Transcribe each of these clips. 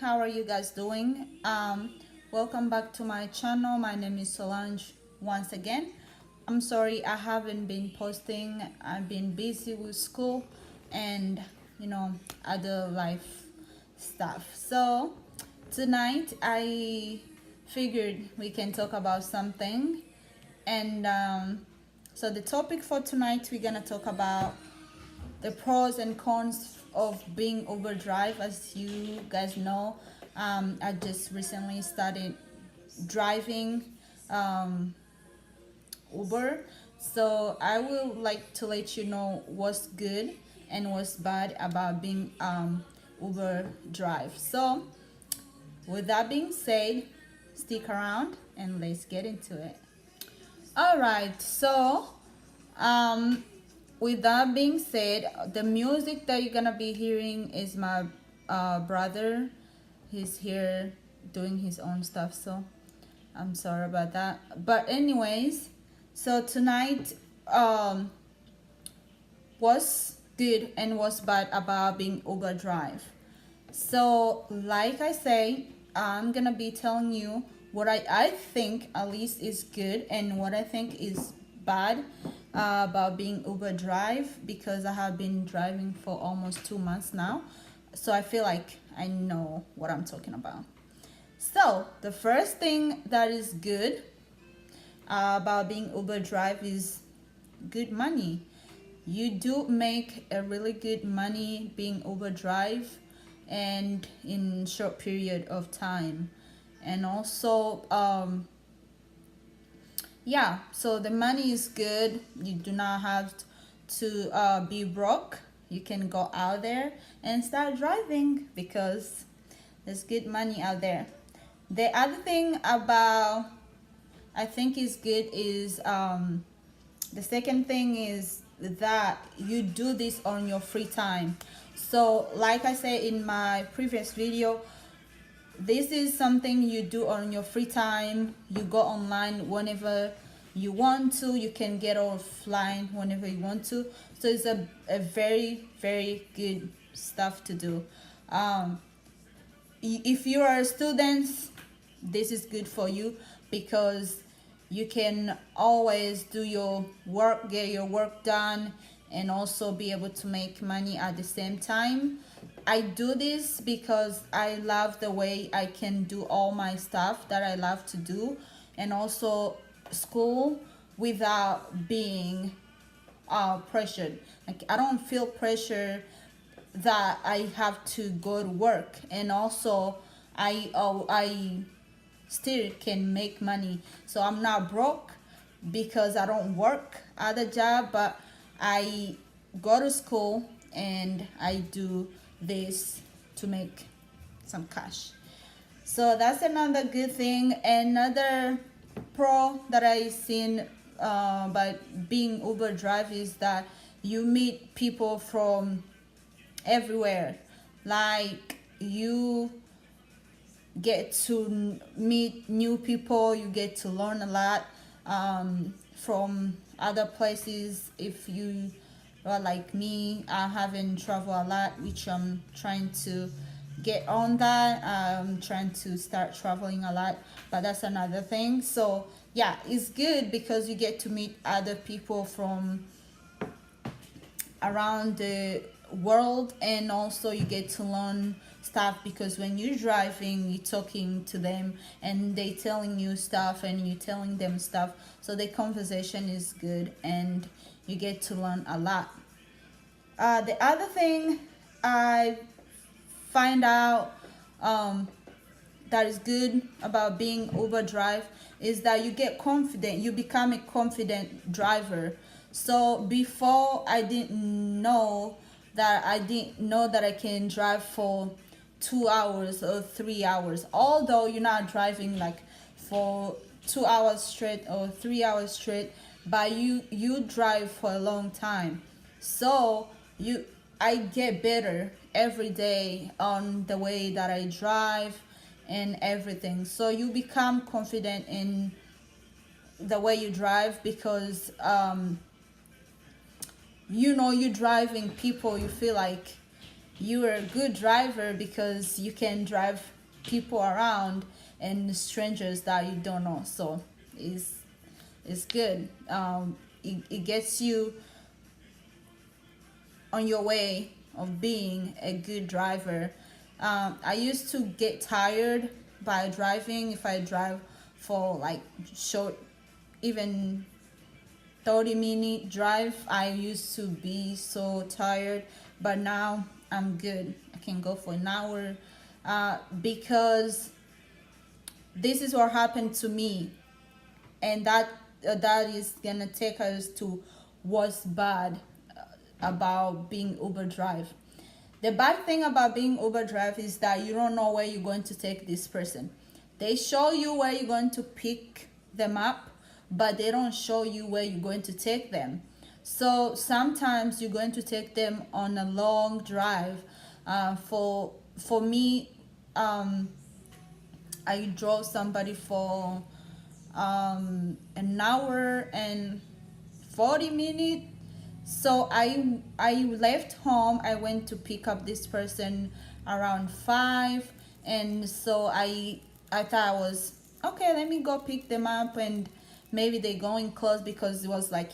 how are you guys doing? Welcome back to my channel. My name is Solange once again. I'm sorry I haven't been posting. I've been busy with school and other life stuff. So tonight I figured we can talk about something, and so the topic for tonight, we're gonna talk about the pros and cons of being Uber drive. As you guys know, I just recently started driving um, Uber, so I will like to let you know what's good and what's bad about being Uber drive. So with that being said, stick around and let's get into it. All right, so um, with that being said, the music that you're gonna be hearing is my brother. He's here doing his own stuff, so I'm sorry about that. But anyways, so tonight, what's good and what's bad about being Uber drive. So like I say, I'm gonna be telling you what I think at least is good and what I think is bad about being Uber drive, because I have been driving for almost 2 months now. So I feel like I know what I'm talking about. So the first thing that is good about being Uber drive is good money. You do make a really good money being Uber drive, and in short period of time. And also yeah, so the money is good. You do not have to be broke. You can go out there and start driving because there's good money out there. The other thing about I think is good is the second thing is that you do this on your free time. So like I said in my previous video, this is something you do on your free time. You go online whenever you want to. You can get offline whenever you want to. So it's a very, very good stuff to do. If you are a student, this is good for you because you can always do your work, get your work done, and also be able to make money at the same time. I do this because I love the way I can do all my stuff that I love to do, and also school without being pressured. Like I don't feel pressure that I have to go to work, and also I still can make money. So I'm not broke because I don't work at a job, but I go to school and I do this to make some cash. So that's another good thing. Another pro that I seen by being Uber drive is that you meet people from everywhere. Like you get to meet new people, you get to learn a lot from other places. If you are like me, I haven't traveled a lot, which I'm trying to get on that. I'm trying to start traveling a lot, but that's another thing. So yeah, it's good because you get to meet other people from around the world, and also you get to learn stuff because when you're driving, you're talking to them and they telling you stuff and you telling them stuff, so the conversation is good and you get to learn a lot. The other thing I find out that is good about being Uber drive is that you get confident. You become a confident driver. So before I didn't know that I can drive for 2 hours or 3 hours. Although you're not driving like for 2 hours straight or 3 hours straight, but you drive for a long time. So I get better every day on the way that I drive and everything. So you become confident in the way you drive because you're driving people. You feel like you're a good driver because you can drive people around and strangers that you don't know. So it's good. It gets you on your way of being a good driver. I used to get tired by driving. If I drive for like short, even 30-minute drive, I used to be so tired, but now I'm good. I can go for an hour, because this is what happened to me, and that is gonna take us to what's bad about being Uber drive. The bad thing about being Uber drive is that you don't know where you're going to take this person. They show you where you're going to pick them up, but they don't show you where you're going to take them. So sometimes you're going to take them on a long drive. For me, I drove somebody for an hour and 40 minutes. So I left home. I went to pick up this person around 5, and so I thought I was okay. Let me go pick them up, and maybe they going close because it was like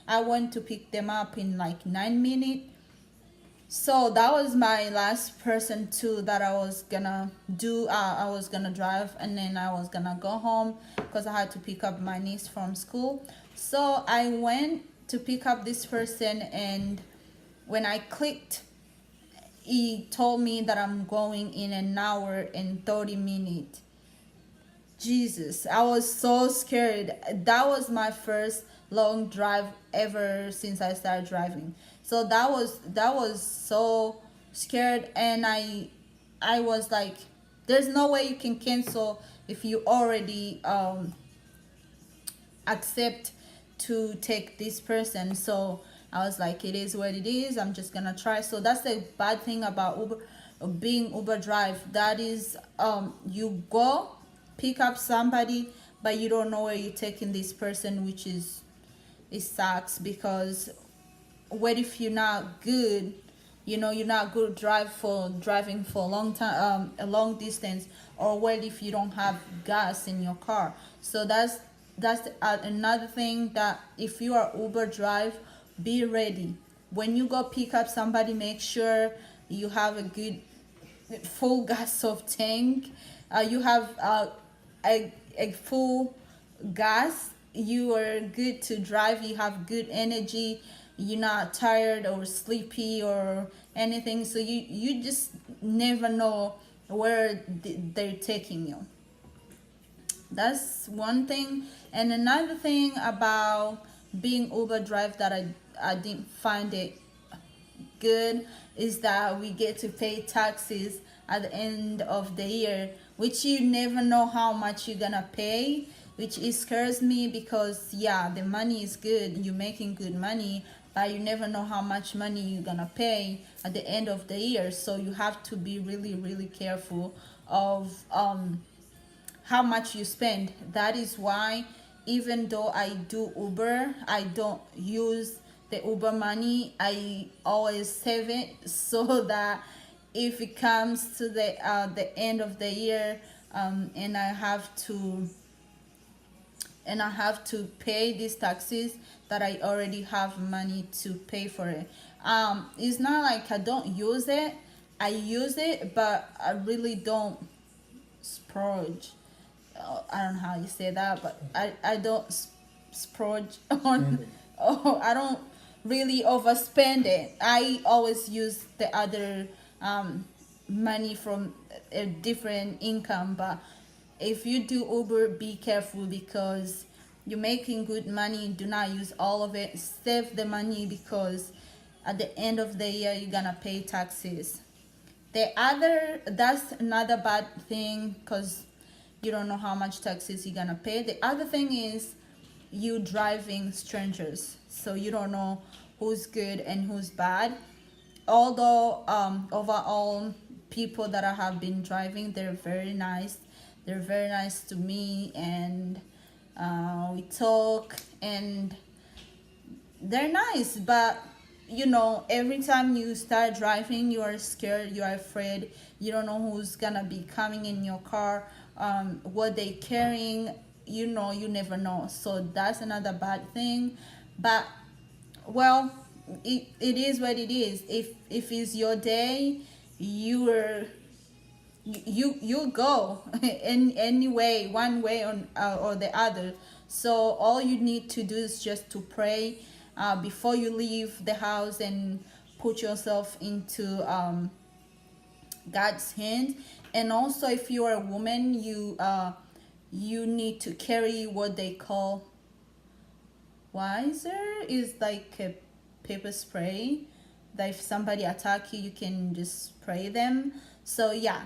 I went to pick them up in like 9 minutes. So that was my last person too that I was gonna do. I was gonna drive, and then I was gonna go home because I had to pick up my niece from school. So I went to pick up this person, and when I clicked, he told me that I'm going in an hour and 30 minutes. Jesus, I was so scared. That was my first long drive ever since I started driving. So that was so scared, and I was like, there's no way you can cancel if you already accept to take this person. So I was like, it is what it is. I'm just gonna try. So that's the bad thing about Uber, being Uber drive. That is, you go pick up somebody, but you don't know where you're taking this person, which is, it sucks, because what if you're not good, you're not good driving for a long time, a long distance, or what if you don't have gas in your car? So that's another thing, that if you are Uber drive, be ready when you go pick up somebody. Make sure you have a good full gas of tank. You have a full gas. You are good to drive. You have good energy. You're not tired or sleepy or anything. So you just never know where they're taking you. That's one thing. And another thing about being Uber drive that I didn't find it good is that we get to pay taxes at the end of the year, which you never know how much you're gonna pay, which it scares me, because yeah, the money is good, you're making good money, but you never know how much money you're gonna pay at the end of the year. So you have to be really, really careful of how much you spend. That is why, even though I do Uber, I don't use the Uber money. I always save it so that if it comes to the end of the year, and I have to pay these taxes, that I already have money to pay for it. It's not like I don't use it. I use it, but I really don't splurge. I don't know how you say that, but I don't splurge on. Oh, I don't really overspend it. I always use the other money from a different income. But if you do Uber, be careful, because you're making good money. Do not use all of it. Save the money, because at the end of the year you're gonna pay taxes. That's another bad thing, because you don't know how much taxes you're gonna pay. The other thing is you driving strangers, so you don't know who's good and who's bad. Although overall, people that I have been driving, they're very nice. They're very nice to me, and we talk, and they're nice. But you know, every time you start driving, you are scared, you are afraid, you don't know who's gonna be coming in your car, what they carrying, you know, you never know. So that's another bad thing. But well, it is what it is. If it's your day, you're you go in any way, one way or the other. So all you need to do is just to pray before you leave the house, and put yourself into God's hand. And also, if you are a woman, you need to carry what they call wiser, is like a pepper spray, that if somebody attack you, you can just spray them. So yeah,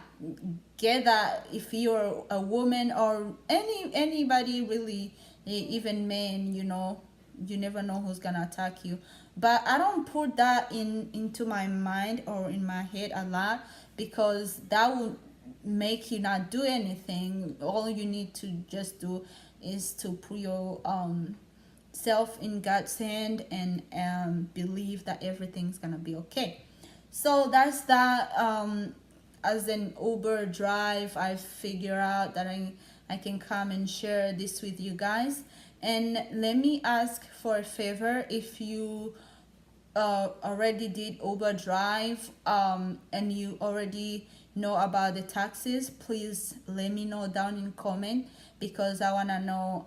get that if you're a woman, or anybody really, even men, you know, you never know who's gonna attack you. But I don't put that into my mind or in my head a lot, because that would make you not do anything. All you need to just do is to put your self in God's hand, and believe that everything's gonna be okay. So that's that. As an Uber drive, I figure out that I can come and share this with you guys. And let me ask for a favor. If you already did Uber drive, and you already know about the taxes, please let me know down in comment, because I want to know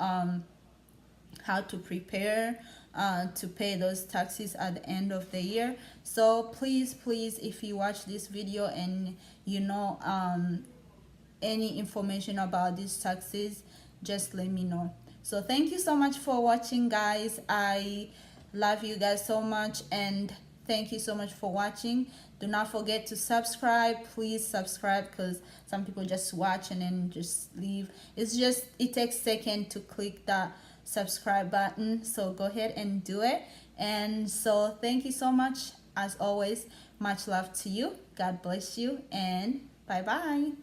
how to prepare to pay those taxes at the end of the year. So please, if you watch this video and you know any information about these taxes, just let me know. So thank you so much for watching, guys. I love you guys so much, and thank you so much for watching. Do not forget to subscribe. Please subscribe, because some people just watch and then just leave. It takes a second to click that subscribe button, so go ahead and do it. And so thank you so much. As always, much love to you. God bless you, and bye bye.